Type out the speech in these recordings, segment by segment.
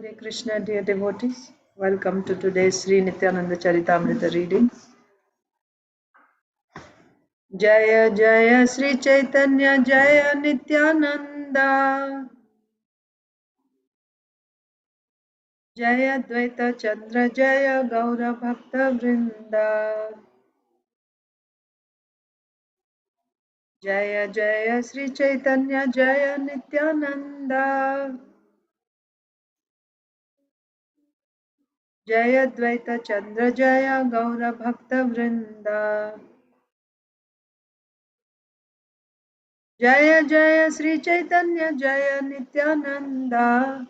Hare Krishna, dear devotees. Welcome to today's Sri Nityananda Charitamrita reading. Jaya Jaya Sri Chaitanya Jaya Nityananda Jaya Dvaita Chandra Jaya Gaura Bhakta Vrinda Jaya Jaya Sri Chaitanya Jaya Nityananda Jaya Dvaita Chandra Jaya Gaura Bhakta Vrinda Jaya Jaya Sri Chaitanya Jaya Nityananda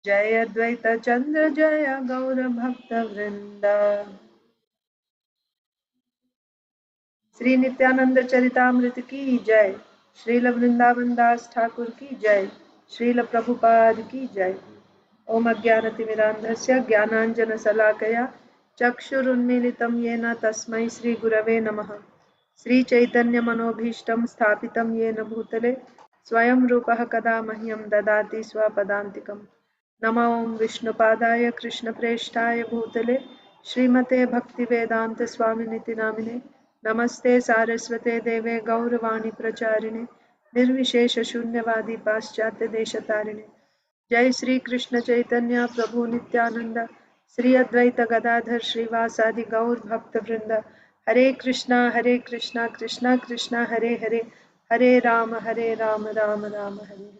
Jaya Dvaita Chandra Jaya Gaura Bhakta Vrinda Sri Nityananda Charitamrita ki Jai Srila Vrindavan Das Thakur ki Jai Srila Prabhupada ki Jai Om Ajnanatimirandhasya Jnananjana Salakaya Chakshurunmilitam Yena Tasmai Sri Gurave Namaha Sri Chaitanya Manobhishtam Sthapitam Yena Bhutale Swayam Rupaha Kada Mahyam Dadati Swapadantikam Nama Om Vishnupadaya Krishna Preshtaya Bhutale Srimate Bhaktivedanta Swaminiti Namine Namaste Saraswate Deve Gauravani Pracharine Nirvishesha Shunyavadi Paschatya Deshatarine Jai Sri Krishna Chaitanya Prabhu Nityananda Sri Advaita Gadadhar Srivasadi Gaur Bhakta Vrinda Hare Krishna Krishna Krishna Hare Hare Hare Rama Rama Rama Hare.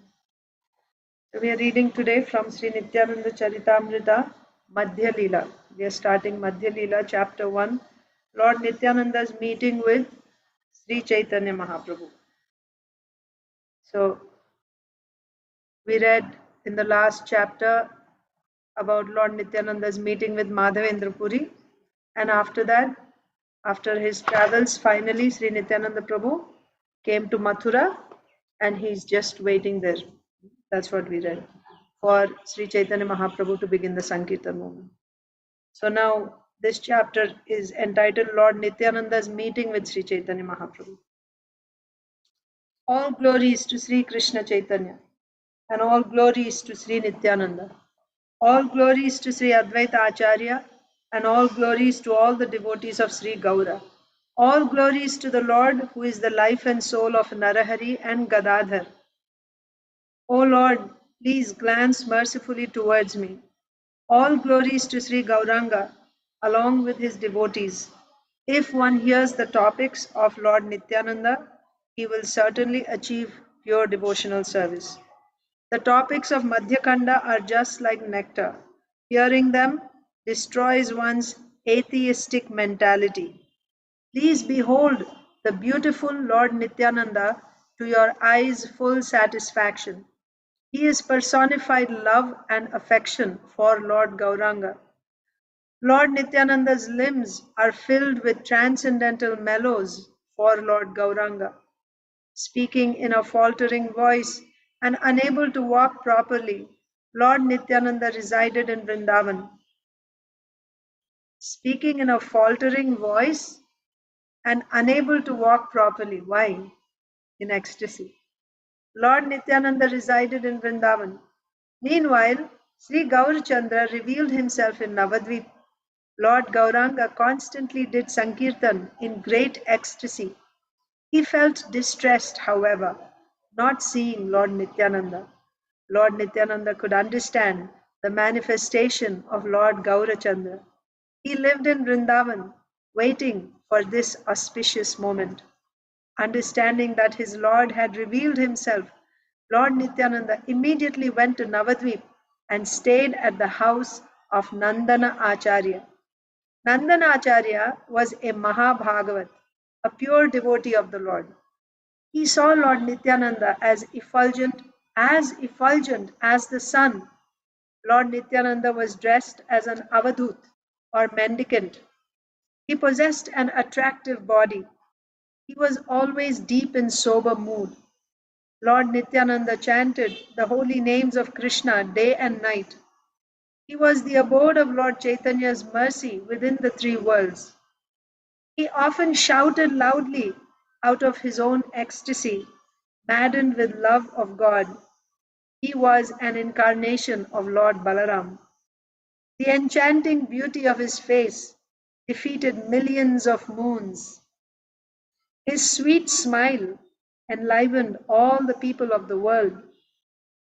So we are reading today from Sri Nityananda Charitamrita Madhya Leela. We are starting Madhya Leela chapter 1, Lord Nityananda's meeting with Sri Chaitanya Mahaprabhu. So we read in the last chapter about Lord Nityananda's meeting with Madhavendra Puri, and after that, after his travels, finally Sri Nityananda Prabhu came to Mathura and he's just waiting there. That's what we read, for Sri Chaitanya Mahaprabhu to begin the Sankirtan movement. So now this chapter is entitled Lord Nityananda's meeting with Sri Chaitanya Mahaprabhu. All glories to Sri Krishna Chaitanya and all glories to Sri Nityananda. All glories to Sri Advaita Acharya and all glories to all the devotees of Sri Gaura. All glories to the Lord who is the life and soul of Narahari and Gadadhar. O Lord, please glance mercifully towards me. All glories to Sri Gauranga along with his devotees. If one hears the topics of Lord Nityananda, he will certainly achieve pure devotional service. The topics of Madhyakanda are just like nectar. Hearing them destroys one's atheistic mentality. Please behold the beautiful Lord Nityananda to your eyes' full satisfaction. He is personified love and affection for Lord Gauranga. Lord Nityananda's limbs are filled with transcendental mellows for Lord Gauranga. Speaking in a faltering voice and unable to walk properly, Lord Nityananda resided in Vrindavan. Speaking in a faltering voice and unable to walk properly. Why? In ecstasy. Lord Nityananda resided in Vrindavan. Meanwhile, Sri Gaurachandra revealed himself in Navadvip. Lord Gauranga constantly did Sankirtan in great ecstasy. He felt distressed, however, not seeing Lord Nityananda. Lord Nityananda could understand the manifestation of Lord Gaurachandra. He lived in Vrindavan, waiting for this auspicious moment. Understanding that his Lord had revealed himself, Lord Nityananda immediately went to Navadvip and stayed at the house of Nandana Acharya. Nandana Acharya was a Mahabhagavat, a pure devotee of the Lord. He saw Lord Nityananda as effulgent as the sun. Lord Nityananda was dressed as an avadhut or mendicant. He possessed an attractive body. He was always deep in sober mood. Lord Nityananda chanted the holy names of Krishna day and night. He was the abode of Lord Chaitanya's mercy within the three worlds. He often shouted loudly out of his own ecstasy, maddened with love of God. He was an incarnation of Lord Balaram. The enchanting beauty of his face defeated millions of moons. His sweet smile enlivened all the people of the world.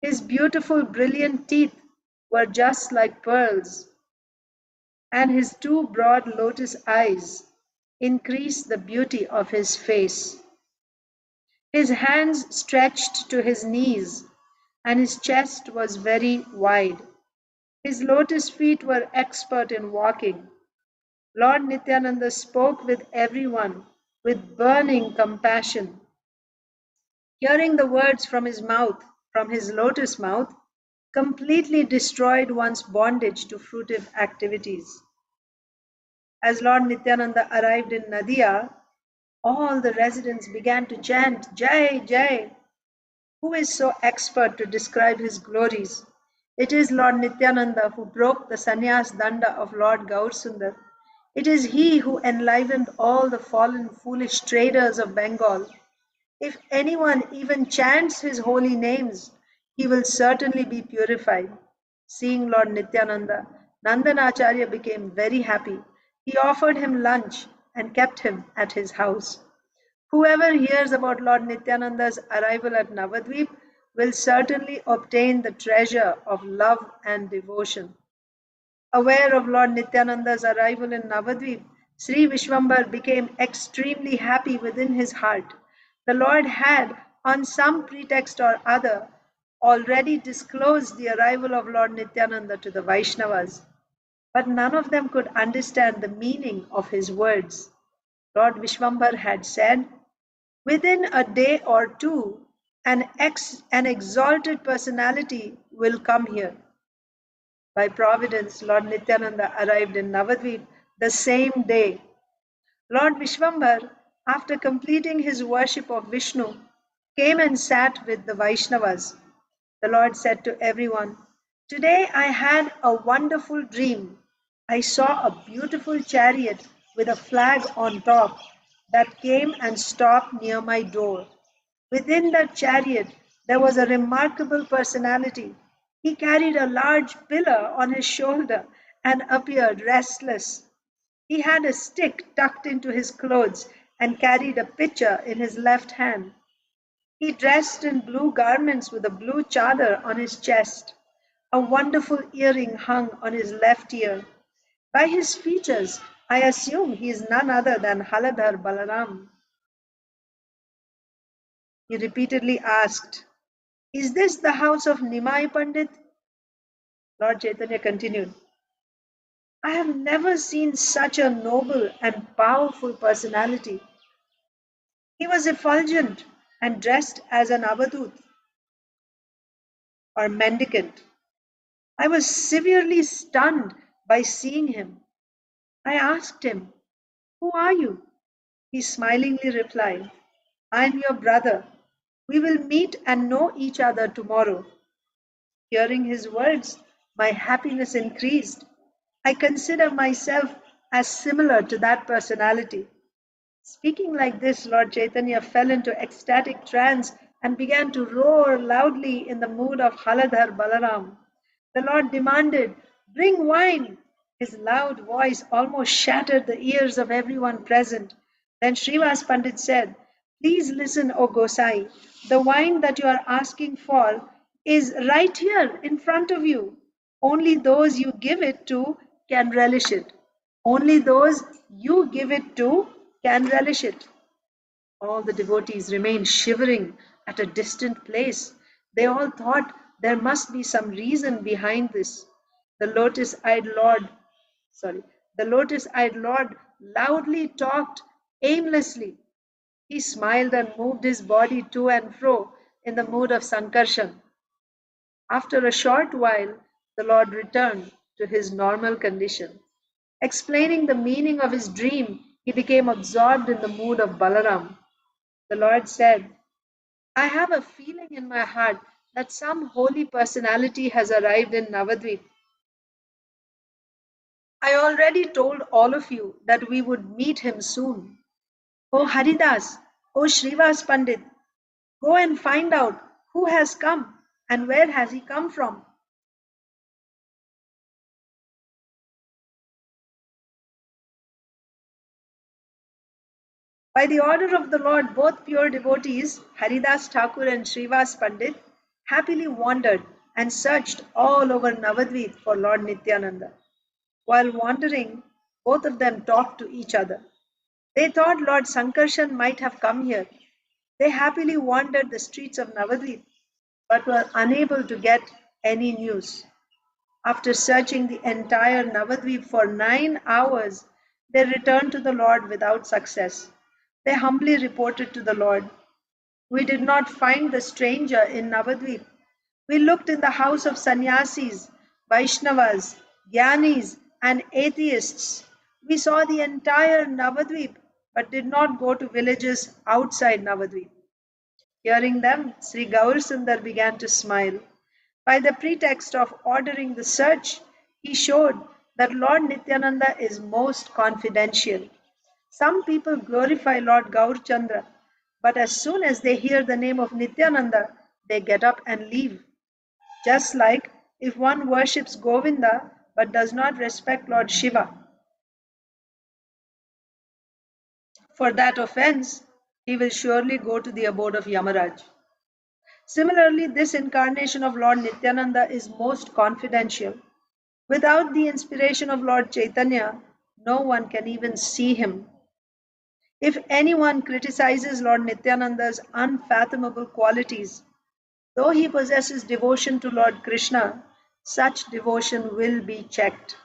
His beautiful, brilliant teeth were just like pearls, and his two broad lotus eyes increased the beauty of his face. His hands stretched to his knees, and his chest was very wide. His lotus feet were expert in walking. Lord Nityananda spoke with everyone with burning compassion. Hearing the words from his mouth, from his lotus mouth, completely destroyed one's bondage to fruitive activities. As Lord Nityananda arrived in Nadia, all the residents began to chant, Jai, Jai. Who is so expert to describe his glories? It is Lord Nityananda who broke the sannyas danda of Lord Gaursundar. It is he who enlivened all the fallen, foolish traders of Bengal. If anyone even chants his holy names, he will certainly be purified. Seeing Lord Nityananda, Nandanacharya became very happy. He offered him lunch and kept him at his house. Whoever hears about Lord Nityananda's arrival at Navadvip will certainly obtain the treasure of love and devotion. Aware of Lord Nityananda's arrival in Navadvip, Sri Vishwambar became extremely happy within his heart. The Lord had, on some pretext or other, already disclosed the arrival of Lord Nityananda to the Vaishnavas, but none of them could understand the meaning of his words. Lord Vishwambar had said, within a day or two, an exalted personality will come here. By providence, Lord Nityananda arrived in Navadvip the same day. Lord Vishwambar, after completing his worship of Vishnu, came and sat with the Vaishnavas. The Lord said to everyone, today I had a wonderful dream. I saw a beautiful chariot with a flag on top that came and stopped near my door. Within that chariot, there was a remarkable personality. He carried a large pillar on his shoulder and appeared restless. He had a stick tucked into his clothes and carried a pitcher in his left hand. He dressed in blue garments with a blue chadar on his chest. A wonderful earring hung on his left ear. By his features, I assume he is none other than Haladhar Balaram. He repeatedly asked, is this the house of Nimai Pandit? Lord Chaitanya continued, I have never seen such a noble and powerful personality. He was effulgent and dressed as an abadut or mendicant. I was severely stunned by seeing him. I asked him, who are you? He smilingly replied, I am your brother. We will meet and know each other tomorrow. Hearing his words, my happiness increased. I consider myself as similar to that personality. Speaking like this, Lord Chaitanya fell into ecstatic trance and began to roar loudly in the mood of Haladhar Balaram. The Lord demanded, bring wine. His loud voice almost shattered the ears of everyone present. Then Srivas Pandit said, please listen, O Gosai. The wine that you are asking for is right here in front of you. Only those you give it to can relish it. Only those you give it to can relish it. All the devotees remained shivering at a distant place. They all thought there must be some reason behind this. The lotus-eyed Lord, sorry, the lotus-eyed Lord loudly talked aimlessly. He smiled and moved his body to and fro in the mood of Sankarshan. After a short while, the Lord returned to his normal condition. Explaining the meaning of his dream, he became absorbed in the mood of Balaram. The Lord said, I have a feeling in my heart that some holy personality has arrived in Navadvip. I already told all of you that we would meet him soon. O Haridas, O Srivas Pandit, go and find out who has come. And where has he come from? By the order of the Lord, both pure devotees, Haridas Thakur and Srivas Pandit, happily wandered and searched all over Navadvip for Lord Nityananda. While wandering, both of them talked to each other. They thought Lord Sankarshan might have come here. They happily wandered the streets of Navadvip, but were unable to get any news. After searching the entire Navadvip for 9 hours, they returned to the Lord without success. They humbly reported to the Lord, "We did not find the stranger in Navadvip. We looked in the house of sannyasis, Vaishnavas, Gyanis, and atheists. We saw the entire Navadvip, but did not go to villages outside Navadvip." Hearing them, Sri Gaurasundar began to smile. By the pretext of ordering the search, he showed that Lord Nityananda is most confidential. Some people glorify Lord Gaurchandra, but as soon as they hear the name of Nityananda, they get up and leave. Just like if one worships Govinda but does not respect Lord Shiva, for that offense, he will surely go to the abode of Yamaraj. Similarly, this incarnation of Lord Nityananda is most confidential. Without the inspiration of Lord Chaitanya, no one can even see him. If anyone criticizes Lord Nityananda's unfathomable qualities, though he possesses devotion to Lord Krishna, such devotion will be checked.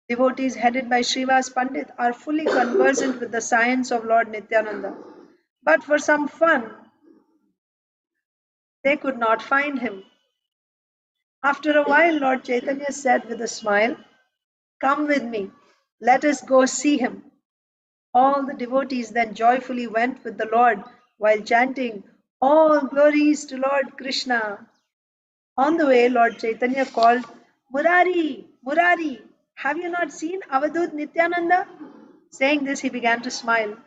Devotees headed by Srivas Pandit are fully conversant with the science of Lord Nityananda, but for some fun, they could not find him. After a while, Lord Chaitanya said with a smile, "Come with me, let us go see him." All the devotees then joyfully went with the Lord while chanting, "All glories to Lord Krishna." On the way, Lord Chaitanya called, "Murari, Murari, have you not seen Avadut Nityananda?" Saying this, he began to smile.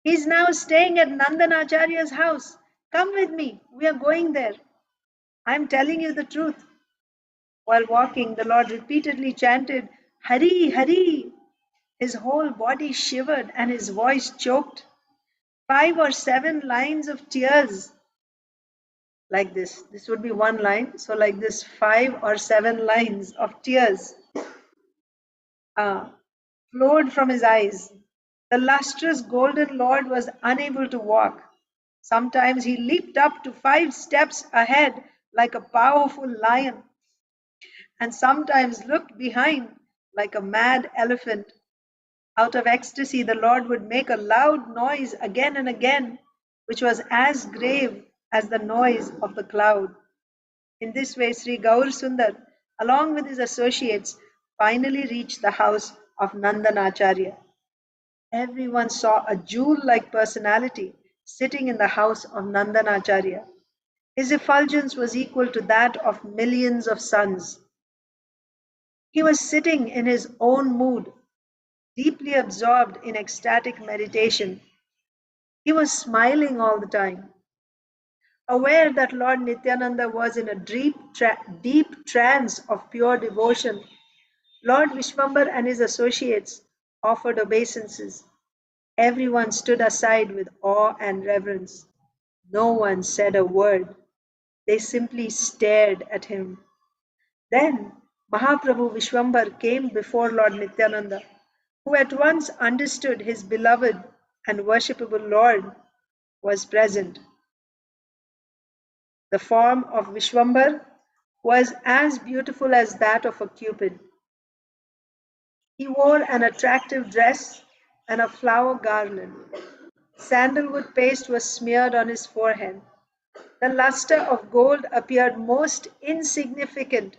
"He is now staying at Nandanacharya's house. Come with me, we are going there. I am telling you the truth." While walking, the Lord repeatedly chanted, "Hari, Hari." His whole body shivered and his voice choked. 5 or 7 lines of tears like this. This would be one line. So, like this, 5 or 7 lines of tears uh, flowed from his eyes. The lustrous golden Lord was unable to walk. Sometimes he leaped up to 5 steps ahead like a powerful lion, and sometimes looked behind like a mad elephant. Out of ecstasy, the Lord would make a loud noise again and again, which was as grave as the noise of the cloud. In this way, Sri Gaur Sundar, along with his associates, finally reached the house of Nandanacharya. Everyone saw a jewel like personality sitting in the house of Nandanacharya. His effulgence was equal to that of millions of suns. He was sitting in his own mood, deeply absorbed in ecstatic meditation. He was smiling all the time, aware that Lord Nityananda was in a deep trance of pure devotion. Lord Vishwambar and his associates offered obeisances. Everyone stood aside with awe and reverence. No one said a word. They simply stared at him. Then Mahaprabhu Vishwambar came before Lord Nityananda, who at once understood his beloved and worshipable Lord was present. The form of Vishwambar was as beautiful as that of a cupid. He wore an attractive dress and a flower garland. Sandalwood paste was smeared on his forehead. The luster of gold appeared most insignificant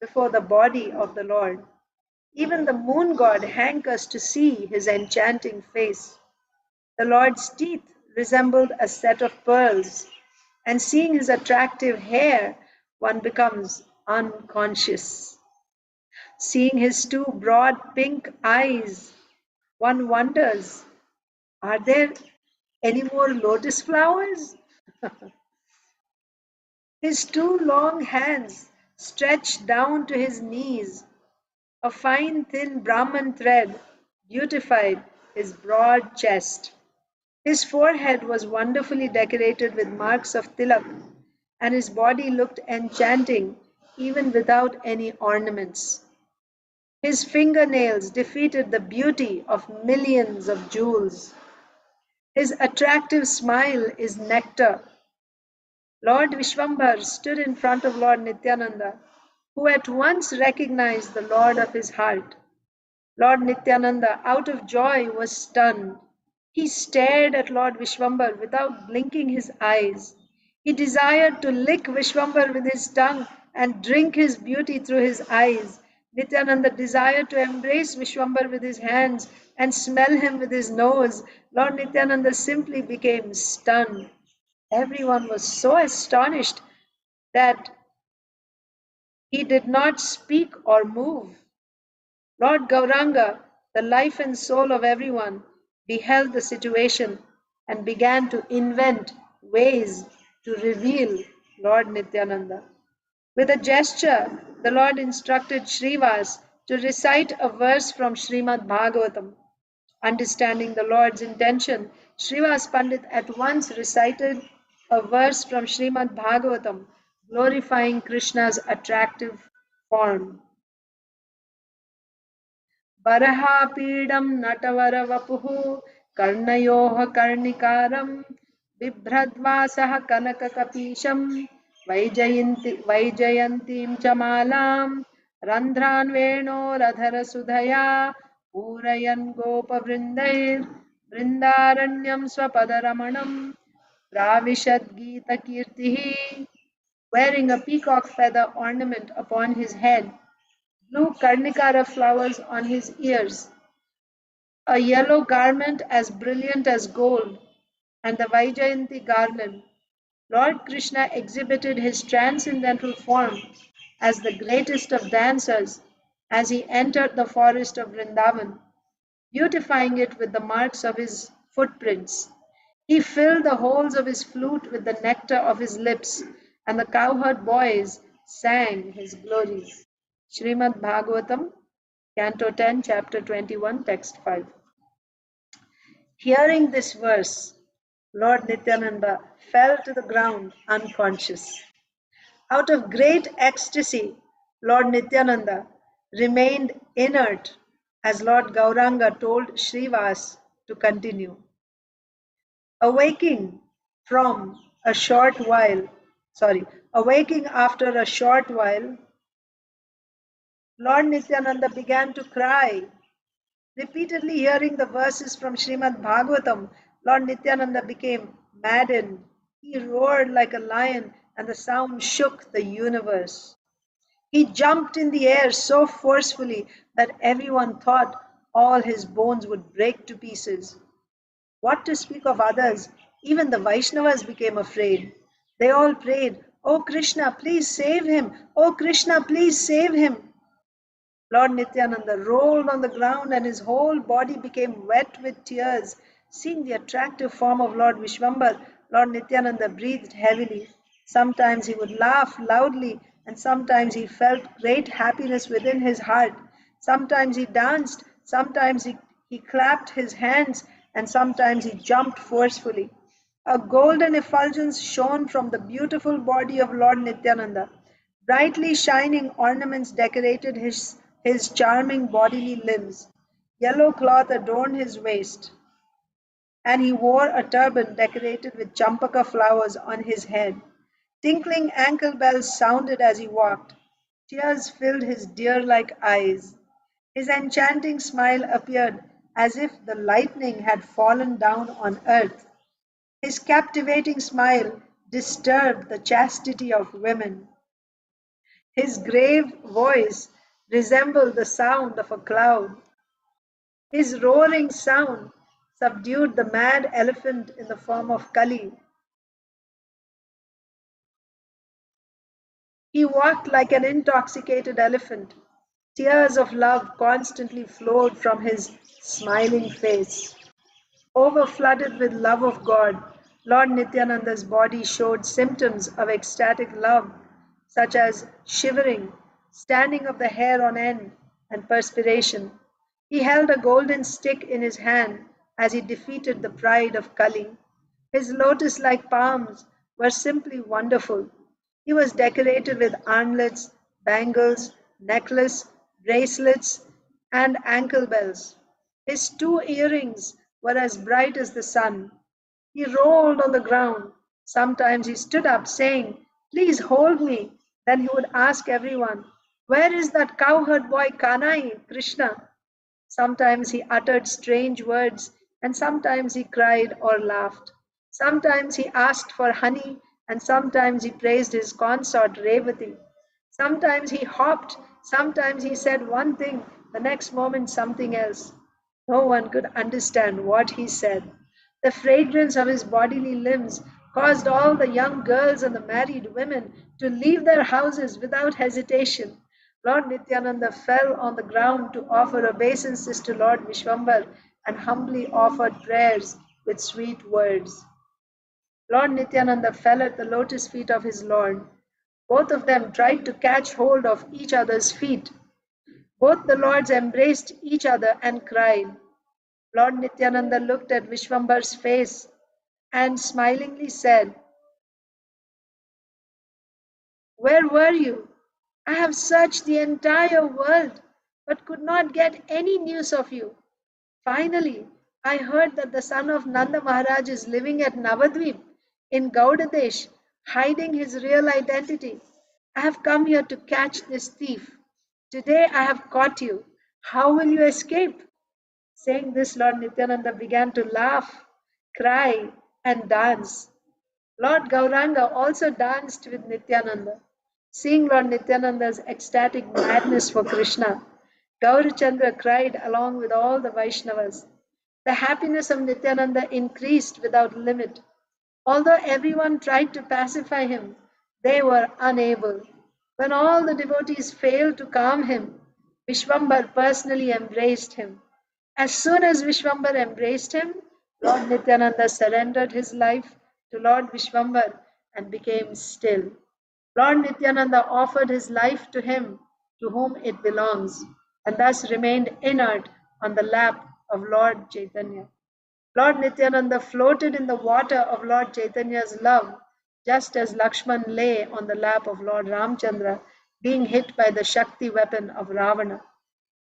before the body of the Lord. Even the moon god hankers to see his enchanting face. The Lord's teeth resembled a set of pearls, and seeing his attractive hair, one becomes unconscious. Seeing his two broad pink eyes, one wonders, are there any more lotus flowers? His two long hands stretched down to his knees. A fine thin Brahman thread beautified his broad chest. His forehead was wonderfully decorated with marks of tilak, and his body looked enchanting even without any ornaments. His fingernails defeated the beauty of millions of jewels. His attractive smile is nectar. Lord Vishwambar stood in front of Lord Nityananda, who at once recognized the Lord of his heart. Lord Nityananda, out of joy, was stunned. He stared at Lord Vishwambar without blinking his eyes. He desired to lick Vishwambar with his tongue and drink his beauty through his eyes. Nityananda desired to embrace Vishwambar with his hands and smell him with his nose. Lord Nityananda simply became stunned. Everyone was so astonished that he did not speak or move. Lord Gauranga, the life and soul of everyone, beheld the situation and began to invent ways to reveal Lord Nityananda. With a gesture, the Lord instructed Srivas to recite a verse from Srimad Bhagavatam. Understanding the Lord's intention, Srivas Pandit at once recited a verse from Srimad Bhagavatam, glorifying Krishna's attractive form. बरहापीडं नटवरवपुः कर्णयोः कर्णिकारं बिभ्रद्वासः कनककपीशं वैजयन्तीं च मालां रन्ध्रान् वेणोरधरसुधया पूरयन् गोपवृन्दैर्बृन्दारण्यं स्वपदरमणं प्राविशद्गीतकीर्तिः. Wearing a peacock feather ornament upon his head, blue karnikara flowers on his ears, a yellow garment as brilliant as gold, and the Vaijayanti garland, Lord Krishna exhibited his transcendental form as the greatest of dancers as he entered the forest of Vrindavan, beautifying it with the marks of his footprints. He filled the holes of his flute with the nectar of his lips, and the cowherd boys sang his glories. Srimad Bhagavatam, Canto 10, Chapter 21, Text 5. Hearing this verse, Lord Nityananda fell to the ground unconscious. Out of great ecstasy, Lord Nityananda remained inert as Lord Gauranga told Srivas to continue. Awaking from a short while, awaking after a short while, Lord Nityananda began to cry. Repeatedly hearing the verses from Srimad Bhagavatam, Lord Nityananda became maddened. He roared like a lion, and the sound shook the universe. He jumped in the air so forcefully that everyone thought all his bones would break to pieces. What to speak of others? Even the Vaishnavas became afraid. They all prayed, "Oh Krishna, please save him! Oh Krishna, please save him!" Lord Nityananda rolled on the ground and his whole body became wet with tears. Seeing the attractive form of Lord Vishwambar, Lord Nityananda breathed heavily. Sometimes he would laugh loudly, and sometimes he felt great happiness within his heart. Sometimes he danced, sometimes he clapped his hands, and sometimes he jumped forcefully. A golden effulgence shone from the beautiful body of Lord Nityananda. Brightly shining ornaments decorated his charming bodily limbs. Yellow cloth adorned his waist, and he wore a turban decorated with champaka flowers on his head. Tinkling ankle bells sounded as he walked. Tears filled his deer-like eyes. His enchanting smile appeared as if the lightning had fallen down on earth. His captivating smile disturbed the chastity of women. His grave voice resembled the sound of a cloud. His roaring sound subdued the mad elephant in the form of Kali. He walked like an intoxicated elephant. Tears of love constantly flowed from his smiling face. Overflooded with love of God, Lord Nityananda's body showed symptoms of ecstatic love, such as shivering, standing of the hair on end, and perspiration. He held a golden stick in his hand as he defeated the pride of Kali. His lotus like palms were simply wonderful. He was decorated with armlets, bangles, necklace, bracelets, and ankle bells. His two earrings were as bright as the sun. He rolled on the ground. Sometimes he stood up, saying, "Please hold me." Then he would ask everyone, "Where is that cowherd boy Kanai, Krishna?" Sometimes he uttered strange words, and sometimes he cried or laughed. Sometimes he asked for honey, and sometimes he praised his consort Revati. Sometimes he hopped, sometimes he said one thing, the next moment something else. No one could understand what he said. The fragrance of his bodily limbs caused all the young girls and the married women to leave their houses without hesitation. Lord Nityananda fell on the ground to offer obeisances to Lord Vishwambar and humbly offered prayers with sweet words. Lord Nityananda fell at the lotus feet of his Lord. Both of them tried to catch hold of each other's feet. Both the lords embraced each other and cried. Lord Nityananda looked at Vishwambar's face and smilingly said, "Where were you? I have searched the entire world, but could not get any news of you. Finally, I heard that the son of Nanda Maharaj is living at Navadvip in Gaudadesh, hiding his real identity. I have come here to catch this thief. Today I have caught you. How will you escape?" Saying this, Lord Nityananda began to laugh, cry, and dance. Lord Gauranga also danced with Nityananda. Seeing Lord Nityananda's ecstatic madness for Krishna, Gaurachandra cried along with all the Vaishnavas. The happiness of Nityananda increased without limit. Although everyone tried to pacify him, they were unable. When all the devotees failed to calm him, Vishwambar personally embraced him. As soon as Vishwambar embraced him, Lord Nityananda surrendered his life to Lord Vishwambar and became still. Lord Nityananda offered his life to him to whom it belongs, and thus remained inert on the lap of Lord Chaitanya. Lord Nityananda floated in the water of Lord Chaitanya's love, just as Lakshman lay on the lap of Lord Ramchandra, being hit by the Shakti weapon of Ravana.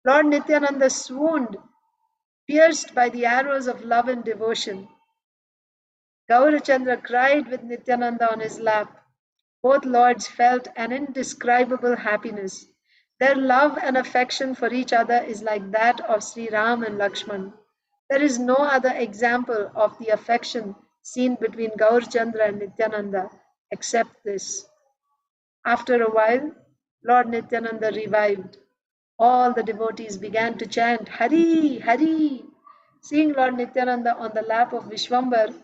Lord Nityananda swooned, pierced by the arrows of love and devotion. Gaurachandra cried with Nityananda on his lap. Both lords felt an indescribable happiness. Their love and affection for each other is like that of Sri Ram and Lakshman. There is no other example of the affection seen between Gaurachandra and Nityananda except this. After a while, Lord Nityananda revived. All the devotees began to chant Hari, Hari. Seeing Lord Nityananda on the lap of Vishwambar,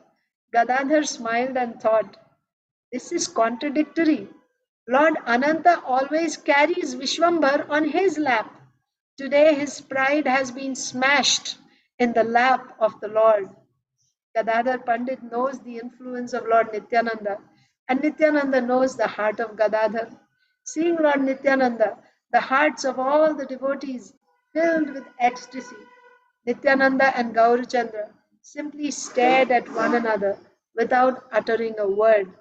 Gadadhar smiled and thought, "This is contradictory. Lord Ananta always carries Vishwambar on his lap. Today his pride has been smashed in the lap of the Lord." Gadadhar Pandit knows the influence of Lord Nityananda, and Nityananda knows the heart of Gadadhar. Seeing Lord Nityananda, the hearts of all the devotees filled with ecstasy, Nityananda and Gaurachandra simply stared at one another without uttering a word.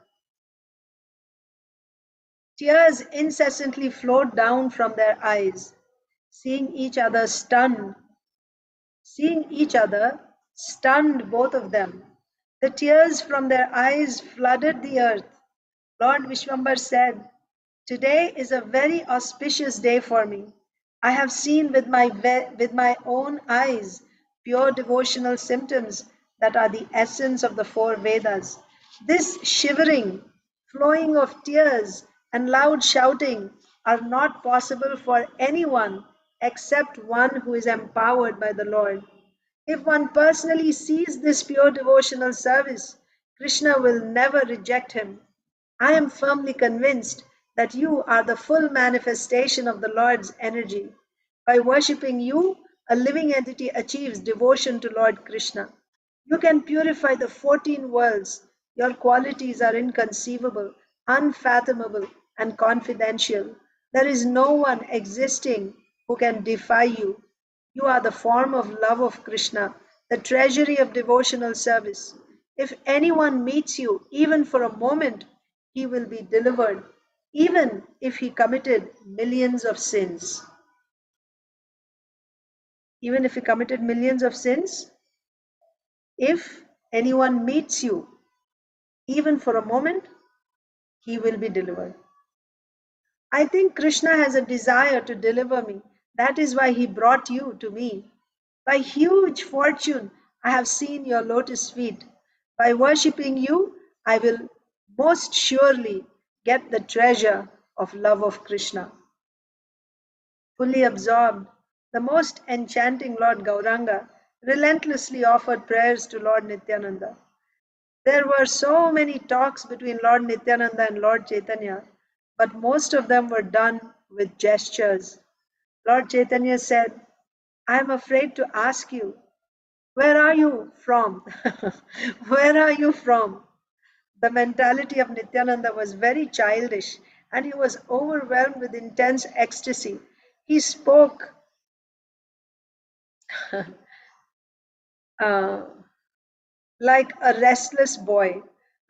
Tears incessantly flowed down from their eyes. Seeing each other stunned, Seeing each other stunned both of them. The tears from their eyes flooded the earth. Lord Vishwambar said, "Today is a very auspicious day for me. I have seen with my own eyes pure devotional symptoms that are the essence of the four Vedas. This shivering, flowing of tears, and loud shouting are not possible for anyone except one who is empowered by the Lord. If one personally sees this pure devotional service, Krishna will never reject him. I am firmly convinced that you are the full manifestation of the Lord's energy. By worshipping you, a living entity achieves devotion to Lord Krishna. You can purify the 14 worlds, Your qualities are inconceivable, unfathomable, and confidential. There is no one existing who can defy you. You are the form of love of Krishna, the treasury of devotional service. If anyone meets you, even for a moment, he will be delivered, even if he committed millions of sins. Even if he committed millions of sins, if anyone meets you, even for a moment, he will be delivered. I think Krishna has a desire to deliver me. That is why he brought you to me. By huge fortune, I have seen your lotus feet. By worshipping you, I will most surely get the treasure of love of Krishna. Fully absorbed, the most enchanting Lord Gauranga relentlessly offered prayers to Lord Nityananda. There were so many talks between Lord Nityananda and Lord Chaitanya, but most of them were done with gestures. Lord Chaitanya said, I am afraid to ask you, where are you from? Where are you from? The mentality of Nityananda was very childish and he was overwhelmed with intense ecstasy. He spoke uh, like a restless boy.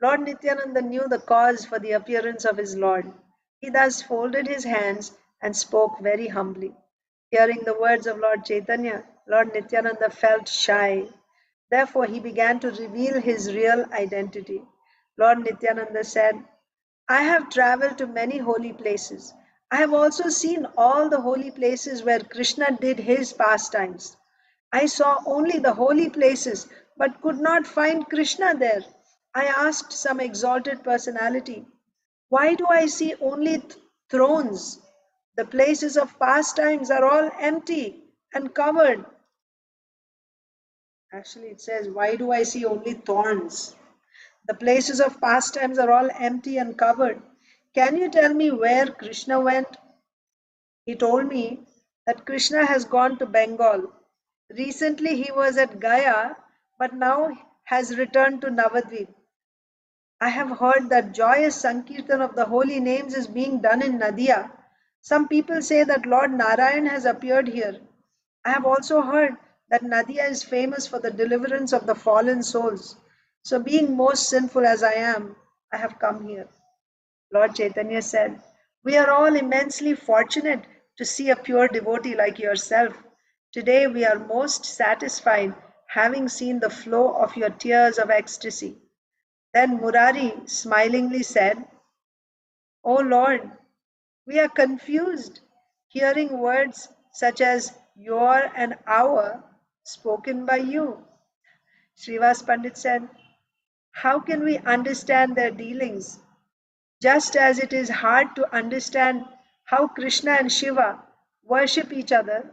Lord Nityananda knew the cause for the appearance of his Lord. He thus folded his hands and spoke very humbly. Hearing the words of Lord Chaitanya, Lord Nityananda felt shy. Therefore, he began to reveal his real identity. Lord Nityananda said, I have traveled to many holy places. I have also seen all the holy places where Krishna did his pastimes. I saw only the holy places but could not find Krishna there. I asked some exalted personality, why do I see only thrones? The places of pastimes are all empty and covered. Actually, it says, why do I see only thorns? The places of pastimes are all empty and covered. Can you tell me where Krishna went? He told me that Krishna has gone to Bengal. Recently he was at Gaya, but now has returned to Navadvip. I have heard that joyous Sankirtan of the holy names is being done in Nadia. Some people say that Lord Narayan has appeared here. I have also heard that Nadia is famous for the deliverance of the fallen souls. So, being most sinful as I am, I have come here. Lord Chaitanya said, we are all immensely fortunate to see a pure devotee like yourself. Today we are most satisfied having seen the flow of your tears of ecstasy. Then Murari smilingly said, O Lord, we are confused hearing words such as your and our spoken by you. Srivas Pandit said, how can we understand their dealings? Just as it is hard to understand how Krishna and Shiva worship each other.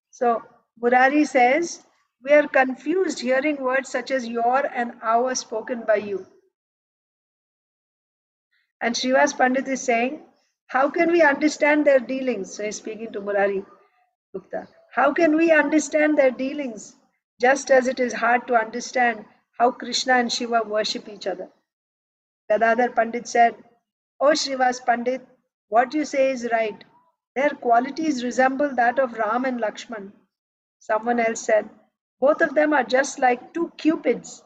So Murari says, we are confused hearing words such as your and our spoken by you. And Srivas Pandit is saying, how can we understand their dealings? So he's speaking to Murari Gupta. How can we understand their dealings? Just as it is hard to understand how Krishna and Shiva worship each other. Gadadhar Pandit said, O Srivas Pandit, what you say is right. Their qualities resemble that of Ram and Lakshman. Someone else said, both of them are just like two cupids.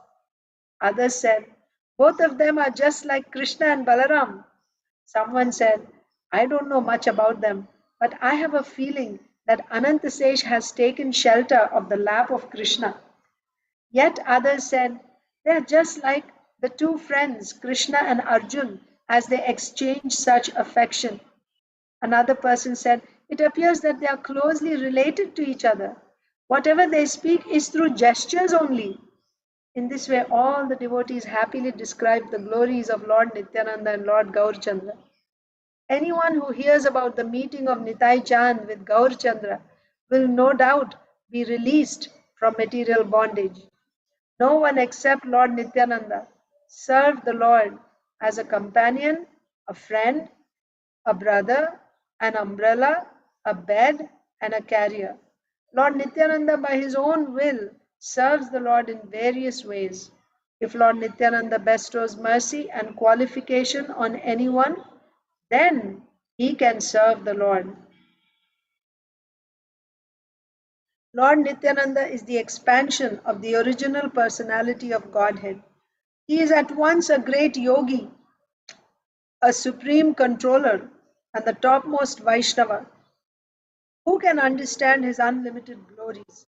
Others said, both of them are just like Krishna and Balaram. Someone said, I don't know much about them, but I have a feeling that Anantasesh has taken shelter of the lap of Krishna. Yet others said, they are just like the two friends, Krishna and Arjun, as they exchange such affection. Another person said, it appears that they are closely related to each other. Whatever they speak is through gestures only. In this way, all the devotees happily describe the glories of Lord Nityananda and Lord Gaurchandra. Anyone who hears about the meeting of Nitai Chand with Gaurchandra will no doubt be released from material bondage. No one except Lord Nityananda served the Lord as a companion, a friend, a brother, an umbrella, a bed, and a carrier. Lord Nityananda, by his own will, serves the Lord in various ways. If Lord Nityananda bestows mercy and qualification on anyone, then he can serve the Lord. Lord Nityananda is the expansion of the original personality of Godhead. He is at once a great yogi, a supreme controller, and the topmost Vaishnava. Who can understand his unlimited glories?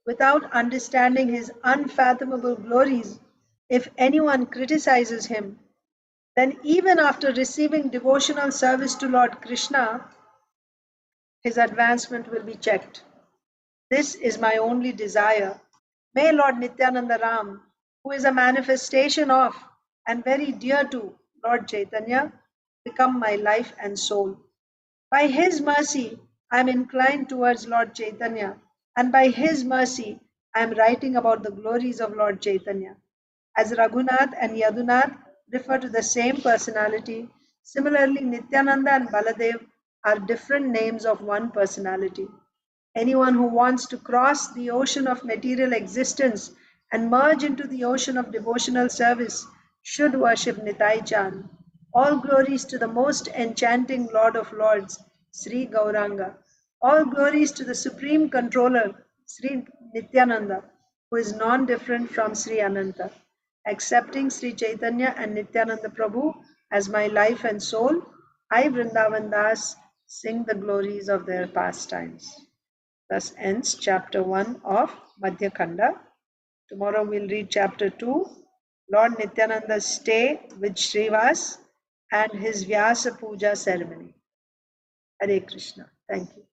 Without understanding his unfathomable glories, if anyone criticizes him, then even after receiving devotional service to Lord Krishna, his advancement will be checked. This is my only desire. May Lord Nityananda Ram, who is a manifestation of and very dear to Lord Chaitanya, become my life and soul. By His mercy, I am inclined towards Lord Chaitanya, and by His mercy, I am writing about the glories of Lord Chaitanya. As Raghunath and Yadunath refer to the same personality, similarly Nityananda and Baladev are different names of one personality. Anyone who wants to cross the ocean of material existence and merge into the ocean of devotional service should worship Nitai Chand. All glories to the most enchanting Lord of Lords, Sri Gauranga. All glories to the Supreme Controller, Sri Nityananda, who is non-different from Sri Ananta. Accepting Sri Chaitanya and Nityananda Prabhu as my life and soul, I, Vrindavan Das, sing the glories of their pastimes. Thus ends chapter 1 of Madhya Khanda. Tomorrow we'll read chapter 2, Lord Nityananda's stay with Srivas and his Vyasa Puja ceremony. Hare Krishna. Thank you.